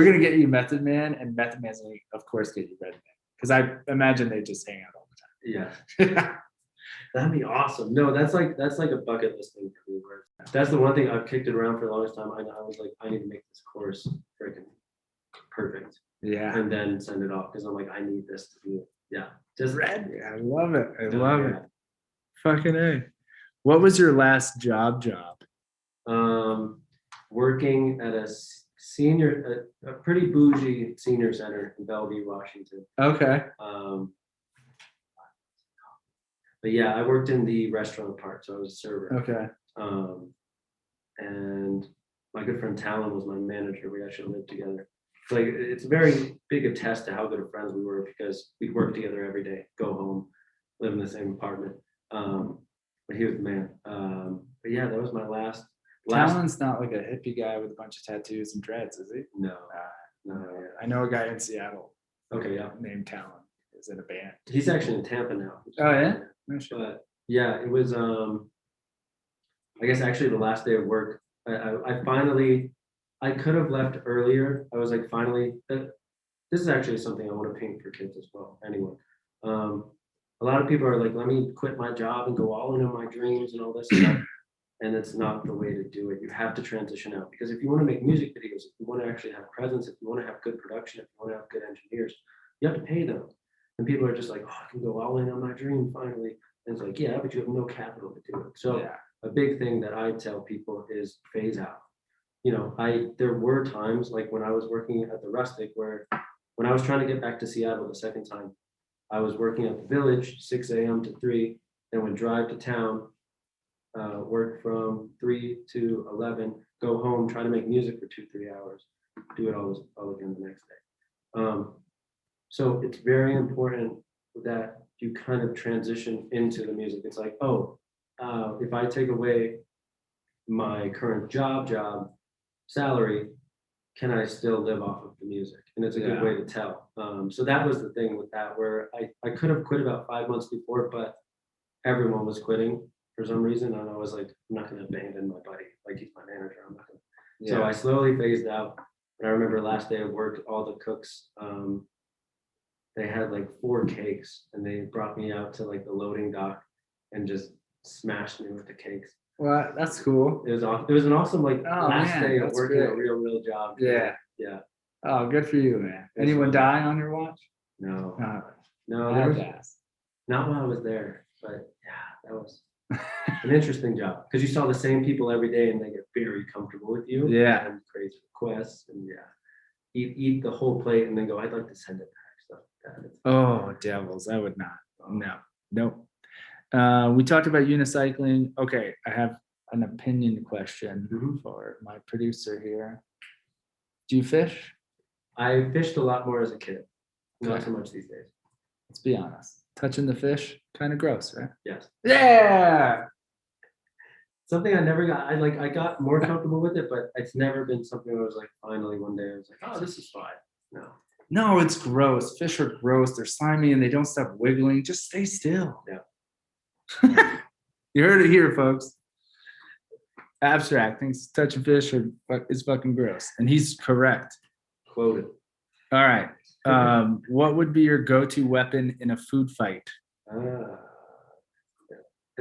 gonna get you Method Man, and Method Man's gonna, of course, get you Redman. Because I imagine they just hang out all the time. Yeah. That'd be awesome. No, that's like a bucket list thing for me. That's the one thing I've kicked it around for the longest time. I was like, I need to make this course freaking perfect. Yeah. And then send it off because I'm like, I need this to be just red. Yeah, I love it. I love it. Fucking A. What was your last job? Working at a pretty bougie senior center in Bellevue, Washington. Okay. But yeah, I worked in the restaurant part, so I was a server. Okay. And my good friend Talon was my manager. We actually lived together. So like, it's a very big a test to how good of friends we were because we'd work together every day, go home, live in the same apartment. But he was the man. But yeah, that was my last. Talon's not like a hippie guy with a bunch of tattoos and dreads, is he? No. No. I know a guy in Seattle. Okay, yeah. Named Talon. Is in a band. He's actually in Tampa now. Oh yeah. But yeah, it was I guess actually the last day of work. I could have left earlier. I was like, finally, this is actually something I want to paint for kids as well. Anyone. A lot of people are like, let me quit my job and go all in on my dreams and all this stuff. And it's not the way to do it. You have to transition out because if you want to make music videos, if you want to actually have presence, if you want to have good production, if you want to have good engineers, you have to pay them. And people are just like, oh, I can go all in on my dream finally. And it's like, yeah, but you have no capital to do it. So a big thing that I tell people is phase out. There were times like when I was working at the Rustic where when I was trying to get back to Seattle the second time, I was working at the Village 6 a.m. to 3, then would drive to town, work from 3 to 11, go home, try to make music for 2-3 hours, do it all again the next day. So it's very important that you kind of transition into the music. It's like, if I take away my current job salary, can I still live off of the music? And it's a good way to tell. So that was the thing with that, where I could have quit about 5 months before, but everyone was quitting for some reason. And I was like, I'm not going to abandon my buddy. Like, he's my manager. I'm not going to. So I slowly phased out. And I remember last day of work, all the cooks, they had like 4 cakes and they brought me out to like the loading dock and just smashed me with the cakes. Well, that's cool. It was awesome. It was an awesome last day of working great. a real job. Yeah. Oh, good for you, man. Anyone die on your watch? No. No, there was not while I was there, but yeah, that was an interesting job because you saw the same people every day and they get very comfortable with you. Yeah. And crazy requests and eat the whole plate and then go, I'd like to send it back. Stuff like that. Oh, devils. I would not. Nope. We talked about unicycling. Okay, I have an opinion question for my producer here. Do you fish? I fished a lot more as a kid, not Okay. so much these days. Let's be honest. Touching the fish, kind of gross, right? Yes. Yeah. Something I never got. I got more comfortable with it, but it's never been something where I was like, finally one day I was like, oh, this is fine. No. No, it's gross. Fish are gross. They're slimy and they don't stop wiggling. Just stay still. Yeah. You heard it here, folks. Abstract thinks touching fish is fucking gross, and he's correct. Quoted. All right. What would be your go-to weapon in a food fight? I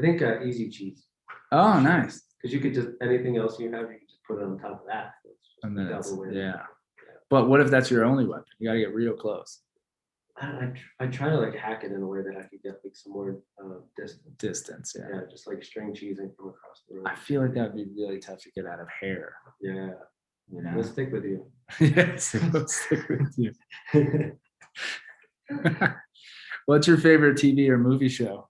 think easy cheese. Oh, nice. Because you could just anything else you have, you can just put it on top of that. And then Double win. yeah. But what if that's your only weapon? You got to get real close. I try to like hack it in a way that I could get like some more distance. Distance, yeah. Yeah, just like string cheesing from across the room. I feel like that would be really tough to get out of hair. Yeah. You know? Let's stick with you. Yes, let's stick with you. What's your favorite TV or movie show?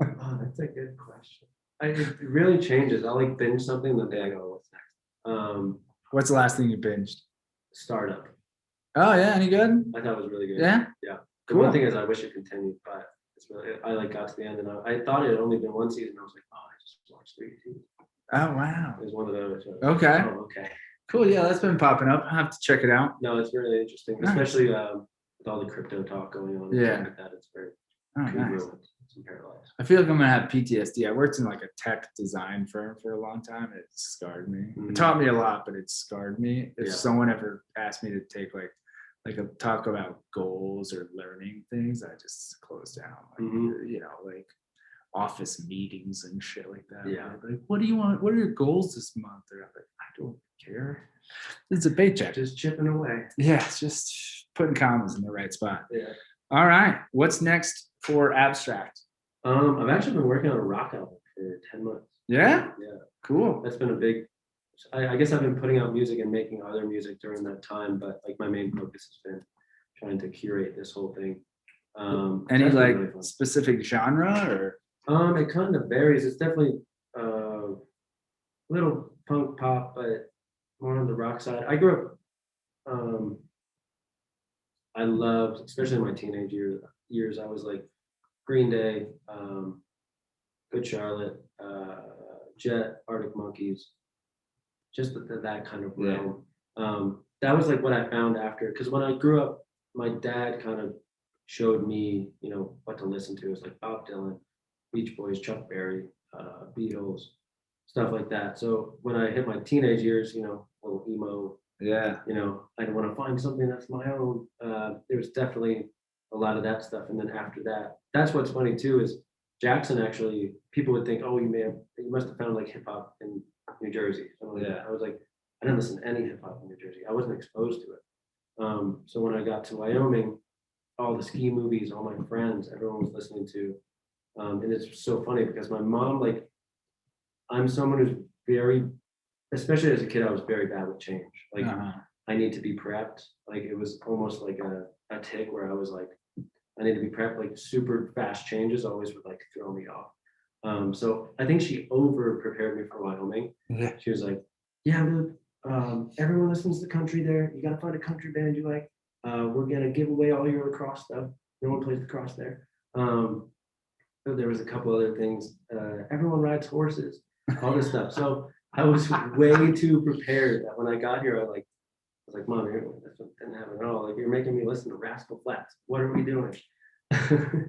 Oh, that's a good question. It really changes. I'll like binge something the day I go, what's next? What's the last thing you binged? Startup. Oh yeah, any good? I thought it was really good. Yeah. Yeah. The Cool. one thing is I wish it continued, but it's really I like got to the end and I thought it had only been one season. I was like, oh, I just watched 3 seasons. Oh wow. It was one of those. Okay. Oh, okay. Cool. Yeah, that's been popping up. I have to check it out. No, it's really interesting, Nice. especially with all the crypto talk going on. Yeah. Like that, it's very Oh, nice. congruent. Some parallels. I feel like I'm gonna have PTSD. I worked in like a tech design firm for a long time. It scarred me. It taught me a lot, but it scarred me. If Yeah. someone ever asked me to take like a talk about goals or learning things, I just closed down. Like, you know, like office meetings and shit like that. Yeah. Like, what do you want? What are your goals this month? Or I'm like, I don't care. It's a paycheck. Just chipping away. Yeah, it's just putting commas in the right spot. Yeah. All right. What's next for Abstract? I've actually been working on a rock album for 10 months. Yeah? Yeah. Cool. That's been a big I guess I've been putting out music and making other music during that time, but like my main focus has been trying to curate this whole thing. Any that's been like really fun. specific genre or? It kind of varies. It's definitely a little punk pop, but more on the rock side. I grew up. I loved, especially in my teenage years. I was like Green Day, Good Charlotte, Jet, Arctic Monkeys, just that kind of realm. That was like what I found after, because when I grew up, my dad kind of showed me, you know, what to listen to. It was like Bob Dylan, Beach Boys, Chuck Berry, Beatles, stuff like that. So when I hit my teenage years, you know, a little emo, Yeah. you know, I want to find something that's my own. There was definitely a lot of that stuff. And then after that, that's what's funny too, is Jackson actually, people would think, oh, you must have found like hip hop in New Jersey. Yeah. I was like, I didn't listen to any hip hop in New Jersey. I wasn't exposed to it. So when I got to Wyoming, all the ski movies, all my friends, everyone was listening to. And it's so funny because my mom, like, I'm someone who's very, especially as a kid, I was very bad with change. Like, I need to be prepped. Like, it was almost like a tick where I was like, I need to be prepped. Like, super fast changes always would like throw me off. So I think she over prepared me for Wyoming. Yeah. She was like, yeah, dude, everyone listens to country there. You got to find a country band you like. We're going to give away all your lacrosse stuff. No one plays lacrosse there. So there was a couple other things. Everyone rides horses, all this stuff. So I was way too prepared that when I got here, I was like, Mom, this didn't happen at all. Like, you're making me listen to Rascal Flatts. What are we doing?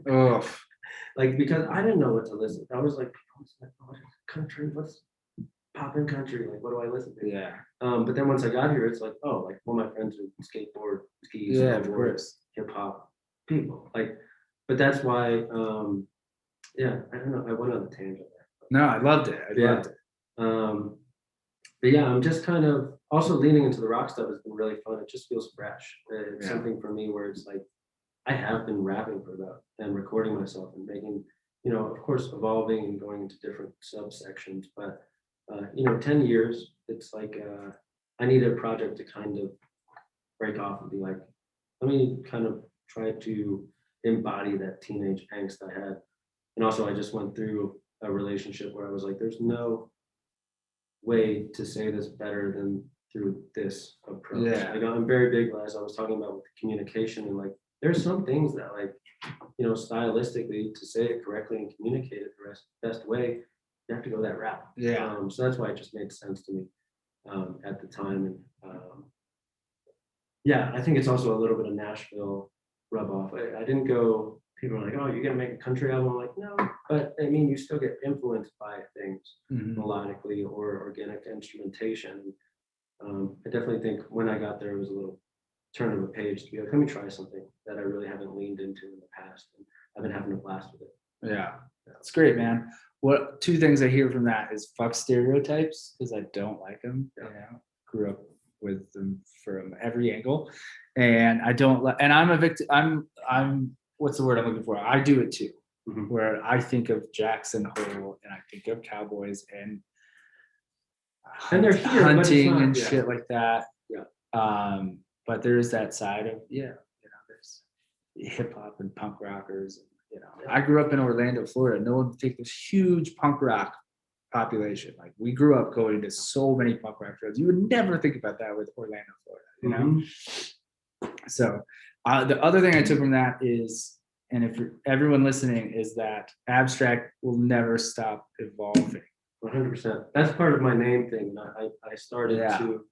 Oh. Like, because I didn't know what to listen to. I was like, oh, country, what's poppin' country? Like, what do I listen to? Yeah. But then once I got here, it's like, oh, like all my friends who skateboard, skis, Yeah, of course. hip hop people. Like, but that's why, yeah, I don't know. I went on a tangent there. No, I loved it. I loved it. But yeah, I'm just kind of also leaning into the rock stuff has been really fun. It just feels fresh. It's Yeah. something for me where it's like, I have been rapping for that and recording myself and making, you know, of course, evolving and going into different subsections. But, you know, 10 years, it's like, I need a project to kind of break off and be like, let me kind of try to embody that teenage angst I had. And also, I just went through a relationship where I was like, there's no way to say this better than through this approach. approach. Yeah. Like I'm very big, as I was talking about with communication, and like there's some things that like, stylistically to say it correctly and communicate it the best way, you have to go that route. Yeah. So that's why it just made sense to me at the time. And yeah, I think it's also a little bit of Nashville rub off. I didn't go, people are like, oh, you're gonna make a country album. I'm like, no, but I mean, you still get influenced by things melodically or organic instrumentation. I definitely think when I got there, it was a little turn of a page to be like, let me try something that I really haven't leaned into in the past. And I've been having a blast with it. Yeah. That's great, man. What two things I hear from that is fuck stereotypes, because I don't like them. Grew up with them from every angle, and I don't like. And I'm a victim. I'm. What's the word I'm looking for? I do it too. Where I think of Jackson Hole and I think of cowboys and they're here, hunting not, and shit like that. Yeah. But there is that side of there's hip hop and punk rockers. I grew up in Orlando, Florida. No one would take this huge punk rock population. Like we grew up going to so many punk rock shows. You would never think about that with Orlando, Florida. So the other thing I took from that is, and if everyone listening, is that abstract will never stop evolving. 100%. That's part of my name thing. I started to,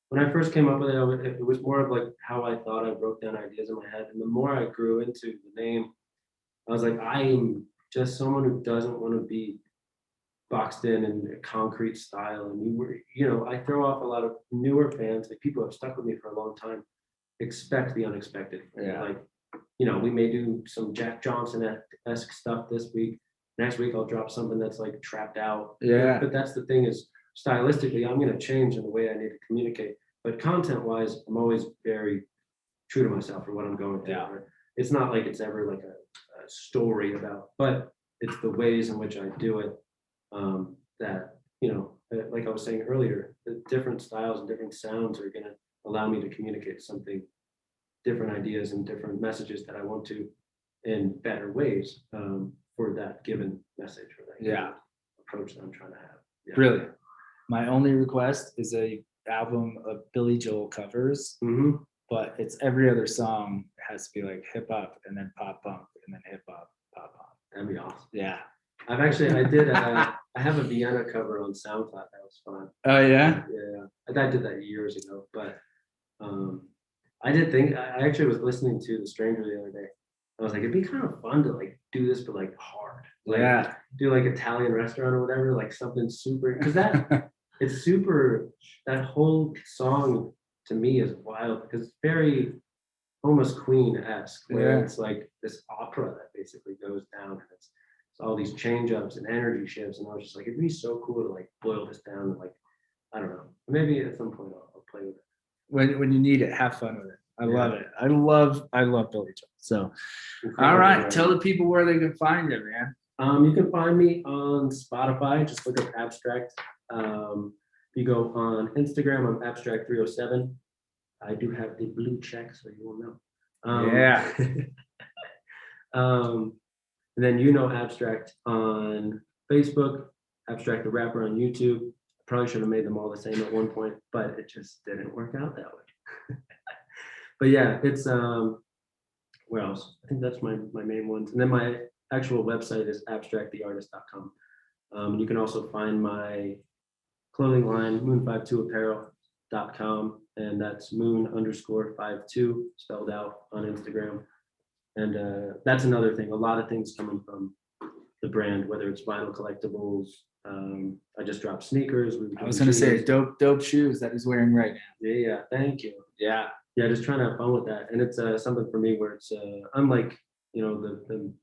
when I first came up with it, it was more of like how I thought. I wrote down ideas in my head, and the more I grew into the name, I was like, I am just someone who doesn't want to be boxed in a concrete style. And I throw off a lot of newer fans, like people who have stuck with me for a long time, expect the unexpected. Like, we may do some Jack Johnson-esque stuff this week. Next week I'll drop something that's like trapped out. Yeah. But that's the thing is, stylistically, I'm going to change in the way I need to communicate. But content-wise, I'm always very true to myself for what I'm going through. Yeah. It's not like it's ever like a story about, but it's the ways in which I do it that, like I was saying earlier, the different styles and different sounds are going to allow me to communicate something, different ideas and different messages that I want to in better ways for that given message or that given approach that I'm trying to have. Yeah. Brilliant. My only request is a album of Billy Joel covers, but it's every other song has to be like hip hop and then pop punk and then hip hop, pop punk. That'd be awesome. Yeah. I have a Vienna cover on SoundCloud. That was fun. Oh yeah. Yeah. I did that years ago, but I did think, I actually was listening to The Stranger the other day. I was like, it'd be kind of fun to like do this, but like hard. Like, do like Italian restaurant or whatever, like something super, because it's super, that whole song to me is wild because it's very almost Queen-esque, where it's like this opera that basically goes down, and it's all these change ups and energy shifts. And I was just like, it'd be so cool to like boil this down and like, I don't know, maybe at some point I'll play with it. When you need it, have fun with it. I love it. I love Billy Joel. So, all right, tell the people where they can find you, man. You can find me on Spotify. Just look up Abstract. You go on Instagram, I'm Abstract307. I do have the blue check, so you will know. And then Abstract on Facebook, Abstract the Rapper on YouTube. I probably should have made them all the same at one point, but it just didn't work out that way. But yeah, it's where else? I think that's my main ones. And then my actual website is abstracttheartist.com. And you can also find my clothing line, moon52apparel.com, and that's moon_52 spelled out on Instagram. And that's another thing. A lot of things coming from the brand, whether it's vinyl collectibles. I just dropped sneakers. I was gonna say dope shoes that he's wearing right now. Yeah, thank you. Yeah, just trying to have fun with that. And it's something for me where it's unlike the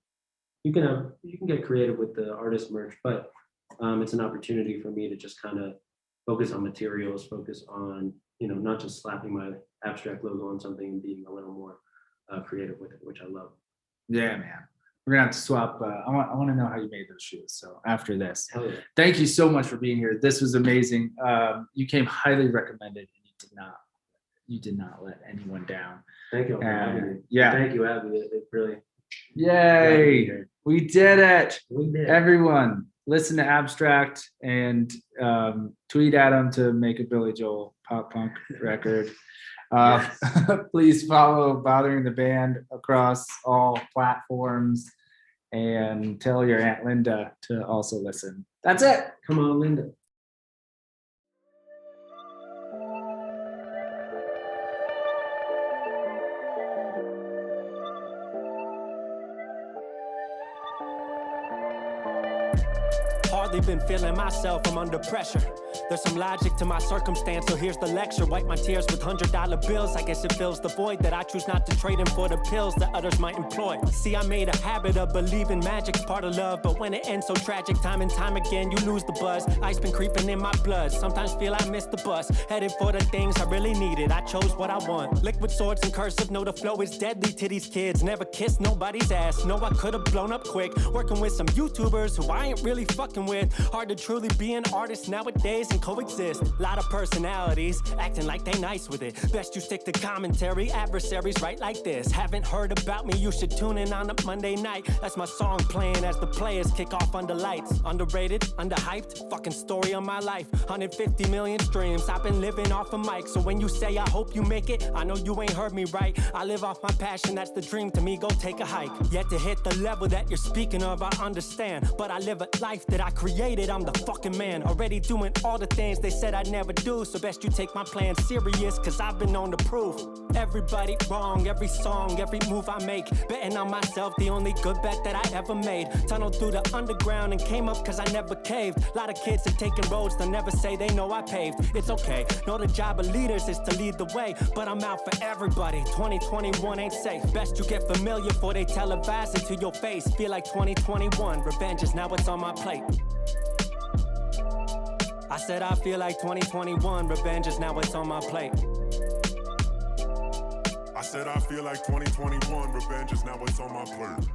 you can get creative with the artist merch, but it's an opportunity for me to just kind of focus on materials, focus on not just slapping my abstract logo on something and being a little more creative with it, which I love. Yeah, man. We're gonna have to swap. I want to know how you made those shoes. So after this, Hell yeah. Thank you so much for being here. This was amazing. You came highly recommended, and you did not let anyone down. Thank you for having me. Yeah. Thank you, Abby. It really. Yay! We did it. We did. Everyone, listen to Abstract and tweet at him to make a Billy Joel pop punk record. Please follow Bothering the Band across all platforms and tell your Aunt Linda to also listen. That's it. Come on, Linda. Hardly been feeling myself, I'm under pressure. There's some logic to my circumstance, so here's the lecture. Wipe my tears with $100 bills. I guess it fills the void that I choose not to trade in for the pills that others might employ. See, I made a habit of believing magic's part of love, but when it ends so tragic, time and time again, you lose the buzz. Ice been creeping in my blood. Sometimes feel I missed the bus. Headed for the things I really needed. I chose what I want. Liquid swords and cursive, know the flow is deadly to these kids. Never kissed nobody's ass. Know I could have blown up quick. Working with some YouTubers who I ain't really fucking with. Hard to truly be an artist nowadays and coexist. Lot of personalities acting like they nice with it. Best you stick to commentary. Adversaries right like this. Haven't heard about me, you should tune in on a Monday night. That's my song playing as the players kick off under lights. Underrated, underhyped, fucking story of my life. 150 million streams, I've been living off a mic. So when you say I hope you make it, I know you ain't heard me right. I live off my passion, that's the dream to me, go take a hike. Yet to hit the level that you're speaking of, I understand. But I live a life that I created, I'm the fucking man. Already doing all the things they said I'd never do. So best you take my plan serious, cause I've been known to prove everybody wrong, every song, every move I make. Betting on myself, the only good bet that I ever made. Tunneled through the underground and came up cause I never caved. Lot of kids are taking roads, they'll never say they know I paved. It's okay, know the job of leaders is to lead the way, but I'm out for everybody. 2021 ain't safe. Best you get familiar before they televise it to your face. Feel like 2021, revenge is now what's on my plate. I said I feel like 2021, revenge is now what's on my plate. I said I feel like 2021, revenge is now what's on my plate.